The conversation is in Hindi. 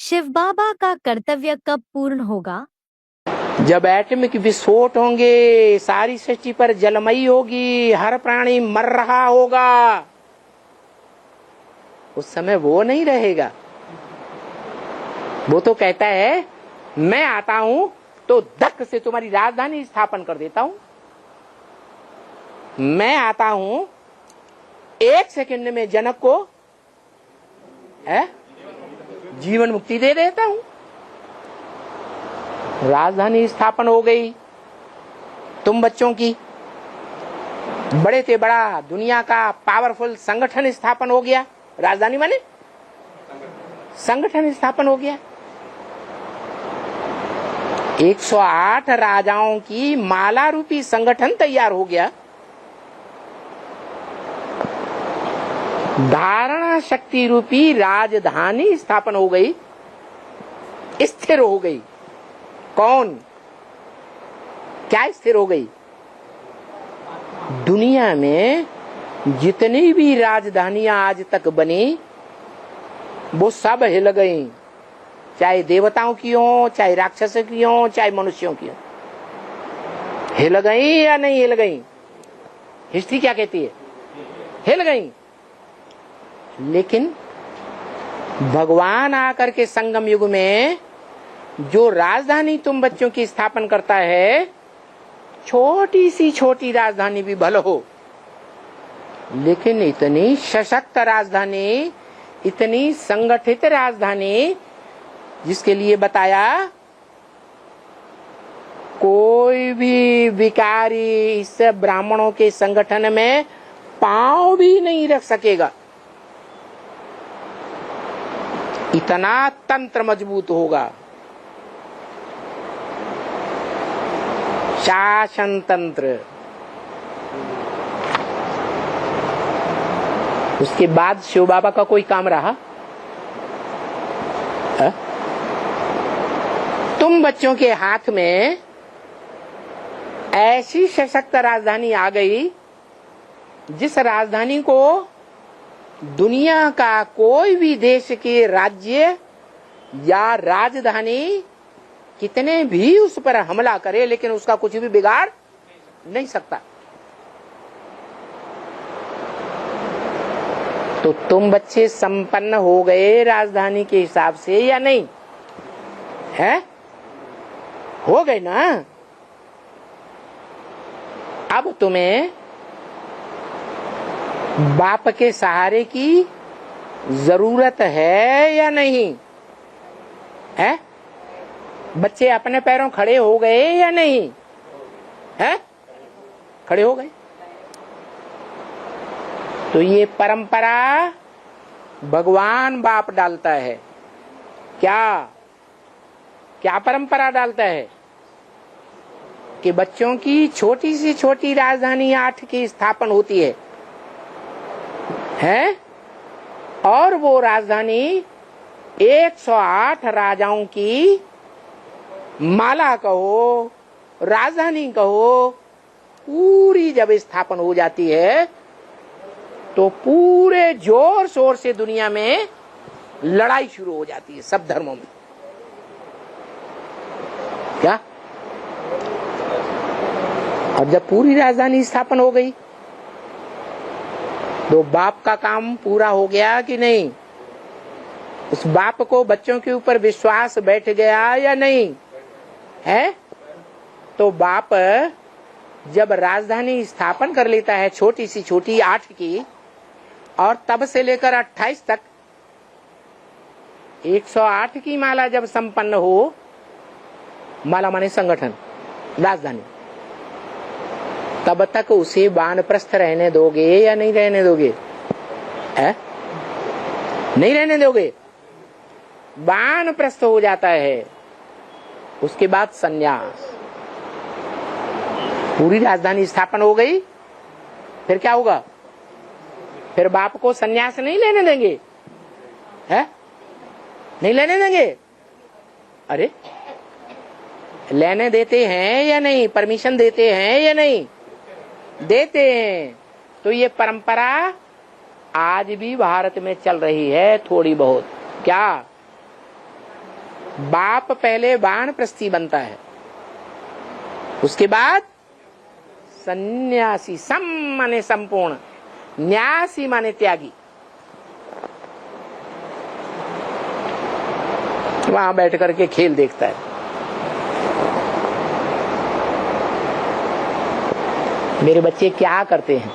शिव बाबा का कर्तव्य कब पूर्ण होगा? जब एटमिक विस्फोट होंगे, सारी सृष्टि पर जलमयी होगी, हर प्राणी मर रहा होगा, उस समय वो नहीं रहेगा। वो तो कहता है मैं आता हूं तो धक से तुम्हारी राजधानी स्थापन कर देता हूं, मैं आता हूं 1 सेकंड में जनक को जीवन मुक्ति दे देता हूं। राजधानी स्थापन हो गई तुम बच्चों की, बड़े से बड़ा दुनिया का पावरफुल संगठन स्थापन हो गया। राजधानी माने संगठन स्थापन हो गया। 108 राजाओं की माला रूपी संगठन तैयार हो गया। धारणा शक्ति रूपी राजधानी स्थापन हो गई, स्थिर हो गई। कौन क्या स्थिर हो गई? दुनिया में जितनी भी राजधानियां आज तक बनी वो सब हिल गई, चाहे देवताओं की हो, चाहे राक्षसों की हो, चाहे मनुष्यों की हो। हिल गई या नहीं हिल गई? हिस्ट्री क्या कहती है? हिल गई। लेकिन भगवान आकर के संगम युग में जो राजधानी तुम बच्चों की स्थापन करता है, छोटी सी छोटी राजधानी भी भले हो, लेकिन इतनी सशक्त राजधानी, इतनी संगठित राजधानी, जिसके लिए बताया कोई भी विकारी इस ब्राह्मणों के संगठन में पांव भी नहीं रख सकेगा। इतना तंत्र मजबूत होगा, शासन तंत्र। उसके बाद शिव बाबा का कोई काम रहा? तुम बच्चों के हाथ में ऐसी सशक्त राजधानी आ गई, जिस राजधानी को दुनिया का कोई भी देश के राज्य या राजधानी कितने भी उस पर हमला करे, लेकिन उसका कुछ भी बिगाड़ नहीं सकता। तो तुम बच्चे संपन्न हो गए राजधानी के हिसाब से या नहीं? है? हो गए ना? अब तुम्हें बाप के सहारे की जरूरत है या नहीं? है? बच्चे अपने पैरों खड़े हो गए या नहीं? है? खड़े हो गए। तो ये परंपरा भगवान बाप डालता है। क्या क्या परंपरा डालता है? कि बच्चों की छोटी सी छोटी राजधानी 8 की स्थापन होती है? और वो राजधानी 108 राजाओं की माला कहो, राजधानी कहो, पूरी जब स्थापन हो जाती है तो पूरे जोर शोर से दुनिया में लड़ाई शुरू हो जाती है, सब धर्मों में। क्या? और जब पूरी राजधानी स्थापन हो गई तो बाप का काम पूरा हो गया कि नहीं? उस बाप को बच्चों के ऊपर विश्वास बैठ गया या नहीं? है? तो बाप जब राजधानी स्थापन कर लेता है छोटी सी छोटी 8 की, और तब से लेकर 28 तक 108 की माला जब संपन्न हो, माला माने संगठन, राजधानी, तब तक उसे वानप्रस्थ रहने दोगे या नहीं रहने दोगे? है? नहीं रहने दोगे। वानप्रस्थ हो जाता है, उसके बाद सन्यास। पूरी राजधानी स्थापन हो गई, फिर क्या होगा? फिर बाप को सन्यास नहीं लेने देंगे। है? नहीं लेने देंगे। अरे लेने देते हैं या नहीं? परमिशन देते हैं या नहीं? देते हैं। तो ये परंपरा आज भी भारत में चल रही है थोड़ी बहुत। क्या? बाप पहले वानप्रस्थी बनता है, उसके बाद सन्यासी। सम माने संपूर्ण, न्यासी माने त्यागी। वहां बैठ करके खेल देखता है। मेरे बच्चे क्या करते हैं,